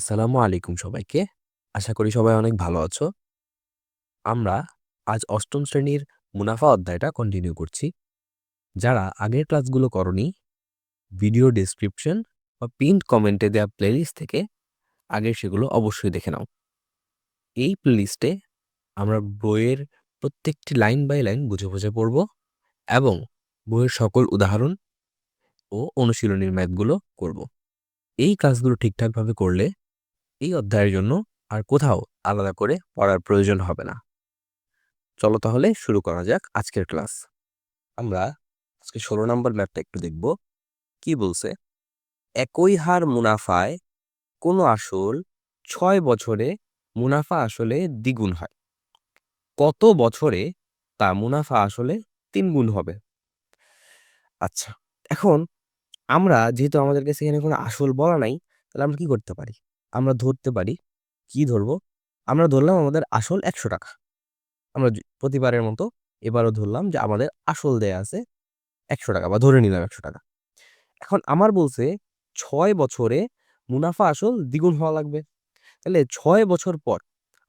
আসসালামু আলাইকুম সবাইকে। আশা করি সবাই অনেক ভালো আছো। আমরা আজ ৮ম শ্রেণীর মুনাফা অধ্যায়টা কন্টিনিউ করছি। যারা আগের ক্লাসগুলো করনি, ভিডিও ডেসক্রিপশন বা পিন্ড কমেন্টে দেওয়া প্লেলিস্ট থেকে আগের সেগুলো অবশ্যই দেখে নাও। এই প্লেলিস্টে আমরা বইয়ের প্রত্যেকটি লাইন বাই লাইন বুঝে, বুঝে পড়ব এবং বইয়ের সকল উদাহরণ ও অনুশীলনীর ম্যাথগুলো করব। এই কাজগুলো ঠিকঠাকভাবে করলে এই অধ্যায়ের জন্য আর কোথাও আলাদা করে পড়ার প্রয়োজন হবে না। চলো তাহলে শুরু করা যাক আজকের ক্লাস। আমরা আজকে ১৬ নম্বর ম্যাথটা একটু দেখব। কি বলছে? একই হার মুনাফায় কোনো আসল ৬ বছরে মুনাফা আসলে দ্বিগুণ হয়। কত বছরে তা মুনাফা আসলে ৩ গুণ হবে? আচ্ছা, এখন আমরা যেহেতু আমাদের কাছে এখানে কোনো আসল বলা নাই, তাহলে আমরা কি করতে পারি? আমরা ধরতে পারি। কি ধরবো? আমরা ধরলাম আমাদের আসল ৳১০০। আমরা প্রতিবারের মতো এবারও ধরলাম যে আমাদের আসল দেয়া আছে ৳১০০ বা ধরে নিলাম ৳১০০। এখন আমার বলছে ৬ বছরে মুনাফা আসল দ্বিগুণ হওয়া লাগবে। তাহলে ৬ বছর পর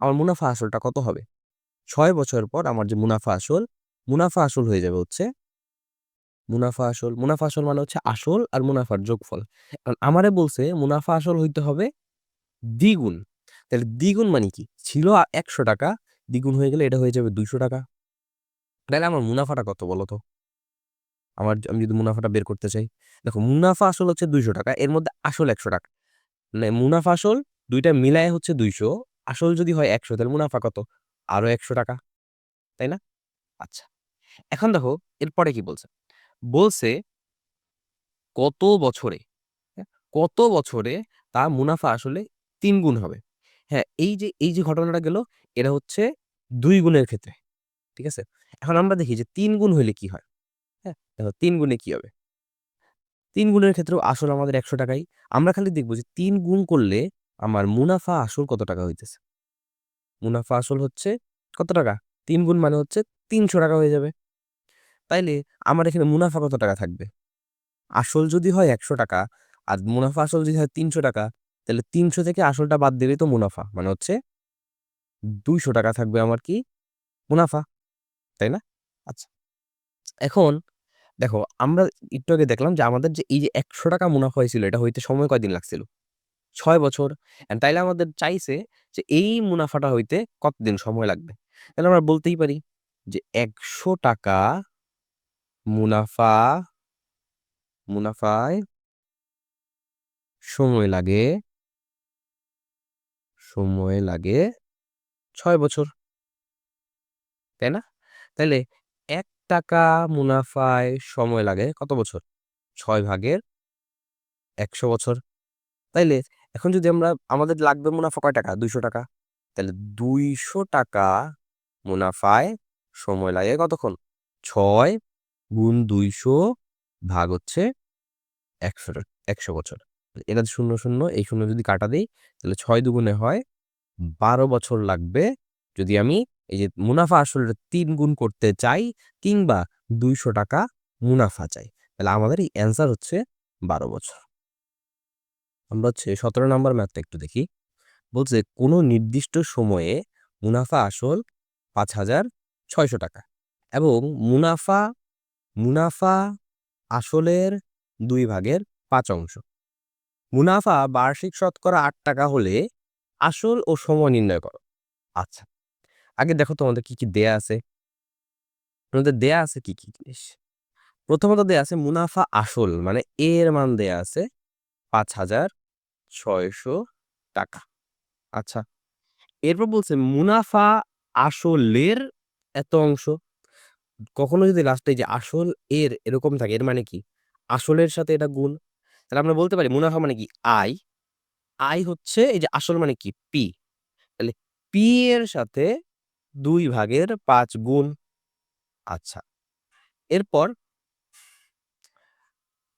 আমার মুনাফা আসলটা কত হবে? ৬ বছর পর আমার যে মুনাফা আসল হয়ে যাবে হচ্ছে মুনাফা আসল মানে হচ্ছে আসল আর মুনাফার যোগফল। এখন আমারে বলছে মুনাফা আসল হইতে হবে দ্বিগুণ। তাহলে দ্বিগুণ মানে কি? ছিল ৳১০০, দ্বিগুণ হয়ে গেলে এটা হয়ে যাবে ৳২০০। তাহলে আমার মুনাফাটা কত বলো তো? আমি যদি মুনাফাটা বের করতে চাই, দেখো মুনাফা আসল হচ্ছে ৳২০০, এর মধ্যে আসল ৳১০০। মানে মুনাফা আসল ২ টা মিলায় হচ্ছে ২০০, আসল যদি হয় ১০০ তাহলে মুনাফা কত? আরো ৳১০০, তাই না? আচ্ছা। এখন দেখো এরপরে কি বলছে? বলছে কত বছরে, হ্যাঁ? কত বছরে তার মুনাফা আসলে ৩ গুণ হবে। হ্যাঁ, এই যে ঘটনাটা গেল, এটা হচ্ছে ২ গুণের ক্ষেত্রে। ঠিক আছে? এখন আমরা দেখি যে ৩ গুণ হইলে কি হয়? হ্যাঁ? দেখো ৩ গুণে কি হবে? ৩ গুণের ক্ষেত্রেও আসল আমাদের ৳১০০। আমরা খালি দেখব যে ৩ গুণ করলে আমার মুনাফা আসল কত টাকা হইতেছে। মুনাফা আসল হচ্ছে কত টাকা? ৩ গুণ মানে হচ্ছে ৳৩০০ হয়ে যাবে। তাইলে আমার এখানে মুনাফা কত টাকা থাকবে? আসল যদি হয় ৳১০০ আর মুনাফা আসল যদি হয় ৳৩০০, তাহলে ৩০০ থেকে আসলটা বাদ দিলেই তো মুনাফা। মানে হচ্ছে ৳২০০ থাকবে আমার কি? মুনাফা। তাই না? আচ্ছা। এখন দেখো আমরা একটু আগে দেখলাম যে আমাদের যে এই যে ৳১০০ মুনাফা হয়েছিল এটা হইতে সময় কয়দিন লাগছিল? ৬ বছর। তাইলে আমাদের চাইছে যে এই মুনাফাটা হইতে কতদিন সময় লাগবে? তাহলে আমরা বলতেই পারি যে ৳১০০ মুনাফা মুনাফায় সময় লাগে সময় লাগে ৬ বছর। তাই না? তাইলে ৳১ মুনাফায় সময় লাগে কত বছর? ৬ ভাগের ১০০ বছর। তাইলে এখন যদি আমাদের লাগবে মুনাফা কয় টাকা? ৳২০০। তাহলে ৳২০০ মুনাফায় সময় লাগে কতক্ষণ? ৬ গুণ ২০০ ভাগ হচ্ছে ১০০ বছর। এটা ০, ০ এই ০ যদি কাটা দেই তাহলে ৬ দুগুণে হয় ১২ বছর লাগবে যদি আমি এই যে মুনাফা আসলে ৩ গুণ করতে চাই কিংবা ৳২০০ মুনাফা চাই। তাহলে আমাদের এই অ্যান্সার হচ্ছে ১২ বছর। আমরা হচ্ছে ১৭ নাম্বার ম্যাথটা একটু দেখি। বলছে কোনো নির্দিষ্ট সময়ে মুনাফা আসল ৳৫,৬০০ এবং মুনাফা মুনাফা আসলের ২ ভাগের ৫ অংশ। মুনাফা বার্ষিক শতকরা ৳৮ হলে আসল ও সময় নির্ণয় করো। আচ্ছা, আগে দেখো তোমাদের কি, কি দেয়া আছে? তোমাদের দেয়া আছে কি, কি জিনিস? প্রথমত দেয়া আছে মুনাফা আসল মানে A এর মান দেয়া আছে ৳৫,৬০০। আচ্ছা, এরপর বলছে মুনাফা আসলের এত অংশ। কখনো যদি লাস্টে এই যে আসল এর এরকম থাকে এর মানে কি? আসলের সাথে এটা গুণ। তাহলে আমরা বলতে পারি মুনাফা মানে কি? আয়। আয় হচ্ছে এই যে আসল মানে কি? P তাহলে P এর সাথে ২ ভাগের ৫ গুণ। আচ্ছা। এরপর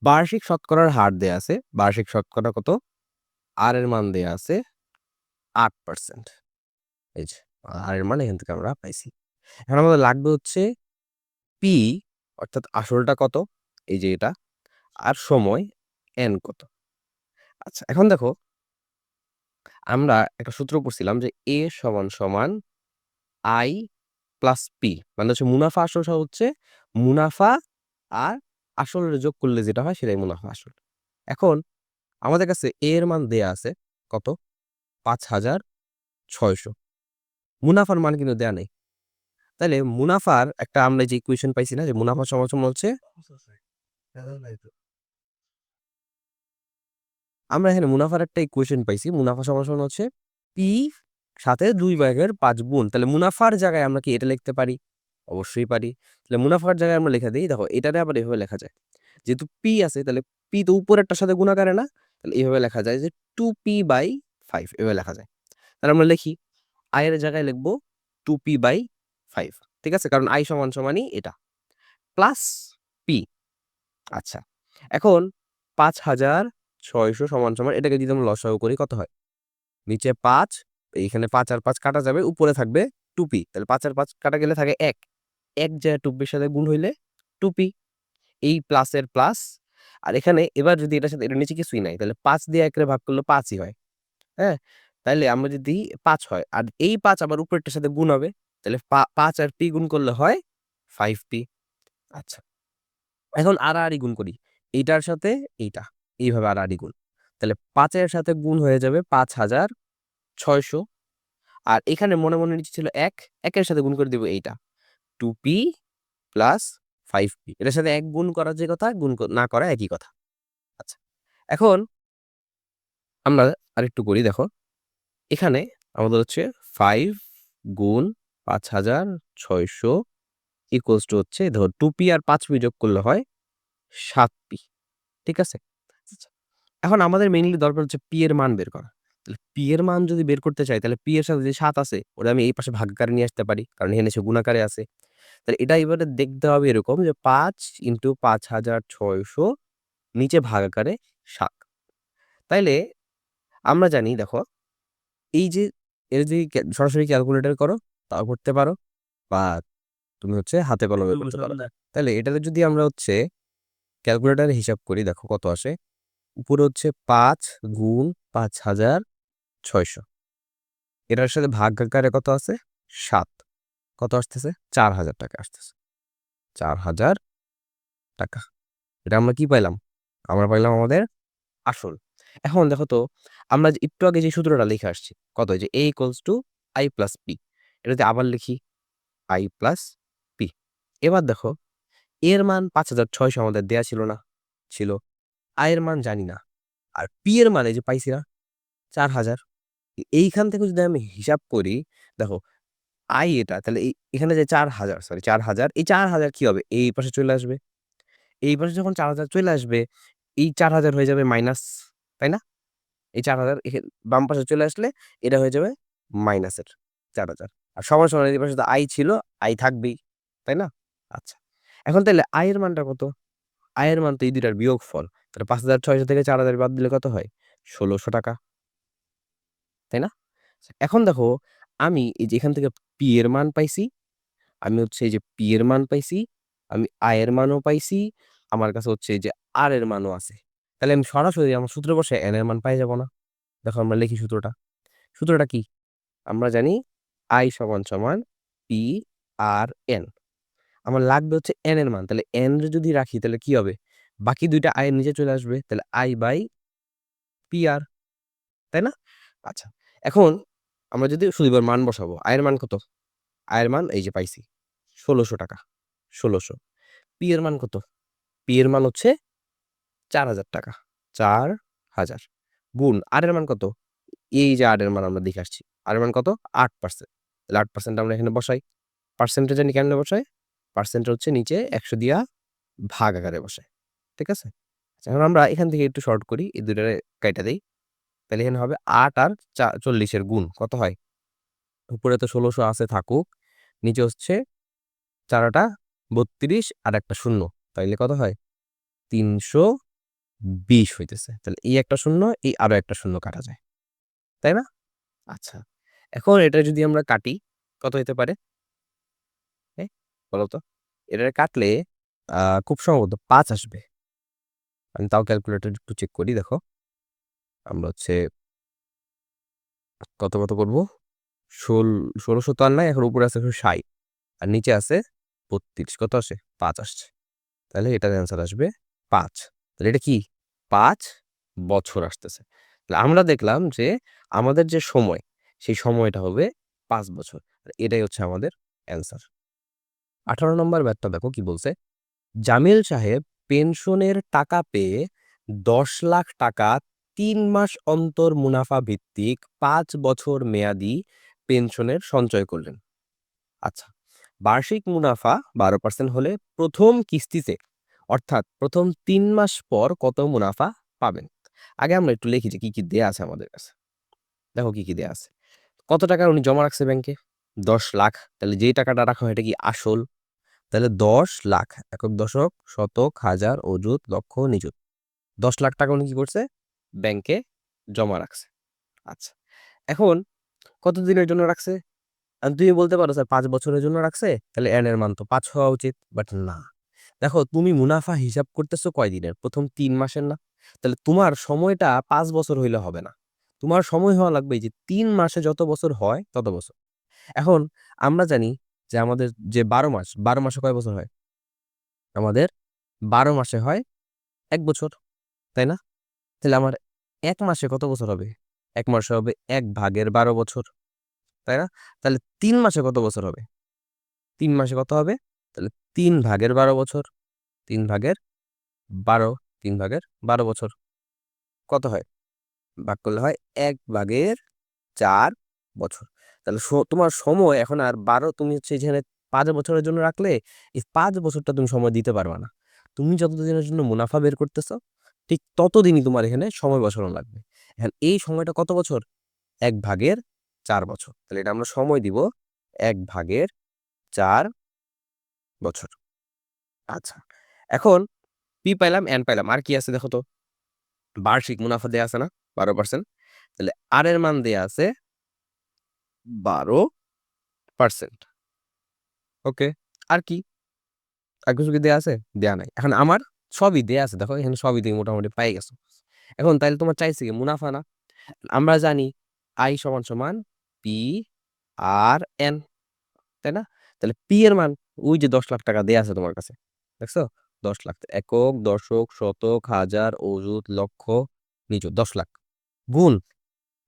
বার্ষিক শতকরার হার দেয়া আছে। বার্ষিক শতকরা কত? R এর মান দেয়া আছে ৮%। এই যে R এর মান এখান থেকে আমরা পাইছি। এখন আমাদের লাগবে হচ্ছে P অর্থাৎ আসলটা কত? এই যে এটা। আর সময় N কত? আচ্ছা, এখন দেখো আমরা একটা সূত্র পড়ছিলাম যে এ সমান সমান আই প্লাস পি, মানে হচ্ছে মুনাফা আসল সহ হচ্ছে মুনাফা আর আসলের যোগ করলে যেটা হয় সেটাই মুনাফা আসল। এখন আমাদের কাছে এ এর মান দেয়া আছে কত, ৫,৬০০। মুনাফার মান কিন্তু দেয়া নেই। তাহলে মুনাফার একটা আমরা যে ইকুয়েশন পাইছি না, যে মুনাফা সমান সমান হচ্ছে, আমরা এখানে মুনাফার একটা ইকুয়েশন পাইছি, মুনাফা সমান সমান হচ্ছে পি সাথে 2/5 গুণ। তাহলে মুনাফার জায়গায় আমরা কি এটা লিখতে পারি? অবশ্যই পারি। তাহলে মুনাফার জায়গায় আমরা লিখে দিই, দেখো এটারে আবার এভাবে লেখা যায়, যেহেতু পি আছে তাহলে পি তো উপরেরটার সাথে গুণাকারে না, তাহলে এইভাবে লেখা যায় যে 2p/5 এভাবে লেখা যায়। তাহলে আমরা লিখি আই এর জায়গায় লিখবো 2p/5, ঠিক আছে, কারণ আই সমান সমানই এটা প্লাস পি। আচ্ছা, এখন ৫,৬০০ সমান সমান এটাকে যদি আমরা লসাগু করি কত হয়? নিচে ৫, এইখানে ৫ আর ৫ কাটা যাবে, উপরে থাকবে 2p, তাহলে ৫ আর ৫ কাটা গেলে থাকে ১, ১ যায় 2p-র সাথে গুণ হইলে 2p, এই প্লাসের প্লাস। আর এখানে এবার যদি এটার সাথে এটার নিচে কিছুই নাই, তাহলে ৫ দিয়ে ১ রে ভাগ করলে ৫ই হয়। হ্যাঁ, তাইলে আমরা যদি ৫ হয় আর এই ৫ আবার উপরেরটার সাথে গুণ হবে, তাহলে ৫ আর p গুণ করলে হয় 5p। আচ্ছা, এখন আড়াআড়ি গুণ করি, এইটার সাথে এইটা, এইভাবে আড়াআড়ি গুণ, তাহলে ৫ এর সাথে গুণ হয়ে যাবে ৫,৬০০। আর এখানে মনে মনে নিচে ছিল ১, ১ এর সাথে গুণ করে দিব এইটা 2p প্লাস 5p, এটার সাথে ১ গুণ করার যে কথা, গুণ না করা একই কথা। আচ্ছা, এখন আমরা আরেকটু করি, দেখো এখানে আমাদের হচ্ছে 5 গুণ ৫,৬০০ ইকুয়ালস টু হচ্ছে, ধর 2p আর 5p যোগ করলে হয় 7p, ঠিক আছে। আচ্ছা, এখন আমাদের মেইনলি দরকার হচ্ছে পি এর মান বের করা। তাহলে পি এর মান যদি বের করতে চাই, তাহলে পি এর সাথে যে ৭ আছে ওটা আমি এই পাশে ভাগাকারে নিয়ে আসতে পারি, কারণ এখানে সে গুণাকারে আছে। তাহলে এটা এবারে দেখতে হবে এরকম যে ৫ ইন্টু ৫,৬০০ নিচে ভাগাকারে ৭। তাইলে আমরা জানি, দেখো এই যে এর যদি সরাসরি ক্যালকুলেটর করো তাও করতে পারো, বা তুমি হচ্ছে হাতে কলমে করতে পারো। তাহলে এটাতে যদি আমরা হচ্ছে ক্যালকুলেটরে হিসাব করি, দেখো কত আসে। উপরে হচ্ছে ৫ গুণ ৫,৬০০, এটার সাথে ভাগাকারে কত আছে ৭, কত আসতেছে ৪,০০০ টাকা আসতেছে, ৪,০০০ টাকা। এটা আমরা কি পাইলাম? আমরা পাইলাম আমাদের আসল। এখন দেখো তো, আমরা যে একটু আগে যে সূত্রটা লিখে আসছি, কত, যে a equals to i plus p, এটাতে আবার লিখি i প্লাস p। এবার দেখো এর মান ৫,৬০০ আমাদের দেয়া ছিল না? ছিল। i এর মান জানি না, আর p এর মান এই যে পাইছি না ৪,০০০। এইখান থেকে যদি আমি হিসাব করি, দেখো i এটা, তাহলে এখানে যে ৪,০০০, সরি ৪,০০০, এই ৪,০০০ কি হবে, এই পাশে চলে আসবে। এই পাশে যখন ৪,০০০ চলে আসবে, এই ৪,০০০ হয়ে যাবে মাইনাস, তাই না? এই ৪,০০০ বাম পাশে চলে আসলে এটা হয়ে যাবে মাইনাসের ৪,০০০। আর সমান সমান এই পাশে তো আই ছিল, আই থাকবেই, তাই না? আচ্ছা, এখন তাহলে আই এর মানটা কত? আই এর মান তো এই দুইটার বিয়োগফল। তাহলে ৫,৬০০ থেকে ৪,০০০ বাদ দিলে কত হয়? ১৬০০ টাকা, তাই না? এখন দেখো আমি এই যে এখান থেকে পি এর মান পাইছি, আমি হচ্ছে এই যে পি এর মান পাইছি, আমি আই এর মানও পাইছি, আমার কাছে হচ্ছে এই যে আর এর মানও আছে। তাহলে আমি সরাসরি আমার সূত্রে বসে এন এর মান পাই যাব না? দেখো আমরা লিখি সূত্রটা। সূত্রটা কি? আমরা জানি আই সমান সমান পি আর এন। আমার লাগবে হচ্ছে এন এর মান। তাহলে এন যদি রাখি তাহলে কি হবে? বাকি দুইটা আই এর নিচে চলে আসবে। তাহলে আই বাই পি আর, তাই না? আচ্ছা, এখন আমরা যদি শুধু এবার মান বসাবো, আই এর মান কত? আই এর মান এই যে পাইছি ১৬০০ টাকা, ১৬০০। পি এর মান কত? পি এর মান হচ্ছে ৪,০০০ টাকা, ৪,০০০ গুণ আর এর মান কত? এই যে আর এর মান আমরা দেখে আসছি। আর এর মান কত? ৮%। তাহলে ৮% আমরা এখানে বসাই। পার্সেন্টে জানি কেমনে বসাই? পার্সেন্ট হচ্ছে নিচে ১০০ দিয়া ভাগ আকারে বসাই। ঠিক আছে? আচ্ছা, এখন আমরা এখান থেকে একটু শর্ট করি। এই ২ টারে কাইটা দেই। তাহলে এখানে হবে ৮ আর ৪০ এর গুণ কত হয়? উপরে তো ১৬০০ আছে, থাকুক। নিচে হচ্ছে ৪ টা ৩২ আর একটা ০। তাইলে কত হয়? ৩২০ হইতেছে। তাহলে এই একটা ০, এই আরো একটা ০ কাটা যায়। তাই না? আচ্ছা। এখন এটা যদি আমরা কাটি, কত হইতে পারে? হ্যাঁ? বলো তো? এটারে কাটলে খুব সম্ভবত ৫ আসবে। আমি তাও ক্যালকুলেটর একটু চেক করি, দেখো। আমরা হচ্ছে কত কত করবো 1600 তো আর নাই, এখন উপরে আছে 160 আর নিচে আছে 32, কত আসে 5 আসছে। তাহলে এটার অ্যান্সার আসবে 5। তাহলে এটা কি 5 বছর আসতেছে। তাহলে আমরা দেখলাম যে আমাদের যে সময় সেই সময়টা হবে 5 বছর। আর এটাই হচ্ছে আমাদের অ্যান্সার। 18 নম্বর ব্যাটটা দেখো কি বলছে। জামিল সাহেব পেনশনের টাকা পেয়ে 10 লাখ টাকা 3 মাস অন্তর মুনাফা ভিত্তিক 5 বছর মেয়াদি পেনশনের সঞ্চয় করলেন। আচ্ছা, বার্ষিক মুনাফা 12% হলে প্রথম কিস্তিতে অর্থাৎ প্রথম 3 মাস পর কত মুনাফা পাবেন? আগে আমরা একটু লিখি যে কি কি দেয়া আছে আমাদের কাছে। দেখো কি কি দেয়া আছে। কত টাকা উনি জমা রাখছে ব্যাংকে? 10 লাখ। তাহলে যেই টাকাটা রাখা হয় এটা কি আসল? তাহলে 10 লাখ, একক দশক শতক হাজার অযুত লক্ষ নিযুত, 10 লাখ টাকা উনি কি করছে ব্যাংকে জমা রাখছে। আচ্ছা, এখন কত দিনের জন্য রাখছে? আর তুমি বলতে পারো স্যার 5 বছরের জন্য রাখছে, তাহলে এন এর মান তো 5 হওয়া উচিত, বাট না। দেখো তুমি মুনাফা হিসাব করতেছো কয় দিনের? প্রথম 3 মাসের না? তাহলে তোমার সময়টা 5 বছর হইলে হবে না, তোমার সময় হওয়া লাগবে এই যে 3 মাসে যত বছর হয় তত বছর। এখন আমরা জানি যে আমাদের যে 12 মাস, 12 মাসে কয় বছর হয়? আমাদের 12 মাসে হয় 1 বছর, তাই না? তাহলে আমার 1 মাসে কত বছর হবে? 1 মাসে হবে 1/12 বছর, তাই না? তাহলে 3 মাসে কত বছর হবে? 3 মাসে কত হবে? তাহলে 3/12 বছর, 3/12, 3/12 বছর কত হয়? ভাগ করলে হয় 1/4 বছর। তাহলে তোমার সময় এখন আর 12, তুমি হচ্ছে এখানে 5 বছরের জন্য রাখলে এই 5 বছরটা তুমি সময় দিতে পারবা না। তুমি যতদিনের জন্য মুনাফা বের করতেছো ঠিক ততদিনই তোমার এখানে সময় বসানো লাগবে। এখন এই সময়টা কত বছর? 1/4 বছর। তাহলে এটা আমরা সময় দিব 1/4 বছর। আচ্ছা, এখন পি পাইলাম, এন পাইলাম, আর কি আছে দেখো তো। বার্ষিক মুনাফা দেয়া আছে না 12%, তাহলে আর এর মান দেয়া আছে 12%। ওকে, আর কি? আর কিছু কি দেয়া আছে? দেয়া নাই। এখন আমার সবই দেয়া আছে, দেখো এখানে সবই তুমি মোটামুটি পাই গেছো। এখন তাইলে তোমার চাইছে কি মুনাফা না? আমরা জানি আই সমান সমান পি আর এন, তাই না? তাহলে পি এর মান ওই যে 10 লাখ টাকা দেয়া আছে তোমার কাছে, দেখছো? 10 লাখ, একক দশক শতক হাজার অযুত লক্ষ নিযুত, 10 লাখ গুণ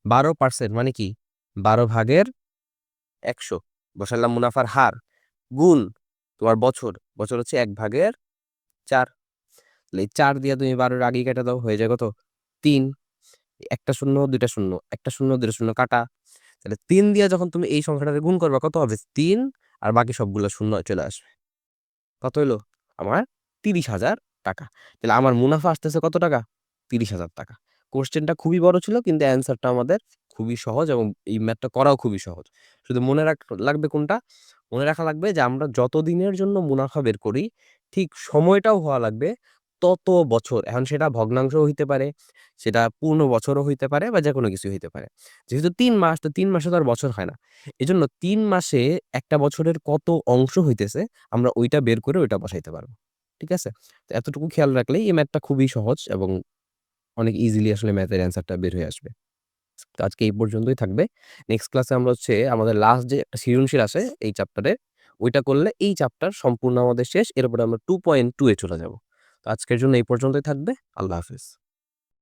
12% মানে কি 12/100 বসালাম মুনাফার হার, গুণ তোমার বছর, বছর হচ্ছে 1/4। তাহলে এই 4 দিয়ে তুমি 12-এর আগে কেটে দাও, হয়ে যায় কত? 3। একটা শূন্য দুইটা শূন্য, একটা শূন্য দুইটা শূন্য কাটা। তাহলে 3 দিয়ে যখন তুমি এই সংখ্যাটাকে গুণ করবে কত হবে? 3, আর বাকি সবগুলো শূন্য চলে আসবে। কত হইলো? আমার 30,000 টাকা। তাহলে আমার মুনাফা আসতেছে কত টাকা? 30,000 টাকা। কোশ্চেনটা খুবই বড় ছিল কিন্তু অ্যান্সারটা আমাদের খুবই সহজ এবং এই ম্যাথটা করাও খুবই সহজ। শুধু মনে লাগবে কোনটা? মনে রাখা লাগবে যে আমরা যত দিনের জন্য মুনাফা বের করি ঠিক সময়টাও হওয়া লাগবে তত বছর। এখন সেটা ভগ্নাংশও হইতে পারে, সেটা পূর্ণ বছরও হইতে পারে বা যেকোনো কিছু হইতে পারে। যেহেতু ৩ মাস, তো ৩ মাসে তো আর বছর হয় না। এজন্য ৩ মাসে একটা বছরের কত অংশ হইতেছে আমরা ওইটা বের করে ওইটা বসাইতে পারবো। ঠিক আছে? তো এতটুকু খেয়াল রাখলেই এই ম্যাথটা খুবই সহজ এবং অনেক ইজিলি আসলে ম্যাথের অ্যান্সারটা বের হয়ে আসবে। তো আজকে এই পর্যন্তই থাকবে। নেক্সট ক্লাসে আমরা হচ্ছে আমাদের লাস্ট যে একটা সৃজনশীল আছে এই চ্যাপ্টারে, ওইটা করলে এই চ্যাপ্টার সম্পূর্ণ আমাদের শেষ। এরপরে আমরা 2.2 এ চলে যাব। তো আজকের জন্য এই পর্যন্তই থাকবে। আল্লাহ হাফেজ।